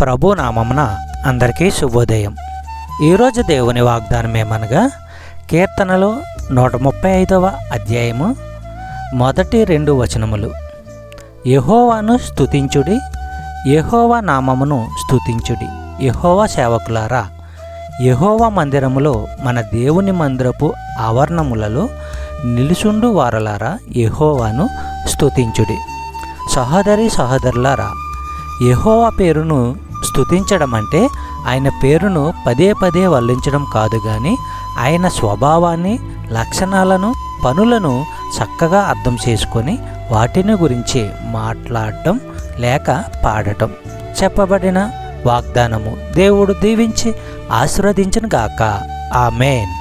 ప్రభు నామమున అందరికీ శుభోదయం. ఈరోజు దేవుని వాగ్దానం ఏమనగా కీర్తనలు 135వ అధ్యాయము మొదటి 2 వచనములు. యెహోవాను స్తుతించుడి, యెహోవా నామమును స్తుతించుడి. యెహోవా సేవకులారా, యెహోవా మందిరములో మన దేవుని మందిరపు ఆవరణములలో నిలుచుండు వారలారా, యెహోవాను స్తుతించుడి. సహోదరి సహోదరులారా, యెహోవా పేరును స్తుతించడం అంటే ఆయన పేరును పదే పదే వల్లించడం కాదు, కానీ ఆయన స్వభావాన్ని, లక్షణాలను, పనులను చక్కగా అర్థం చేసుకొని వాటిని గురించి మాట్లాడటం లేక పాడటం. చెప్పబడిన వాగ్దానము దేవుడు దీవించి ఆశీర్వదించును గాక. ఆమేన్.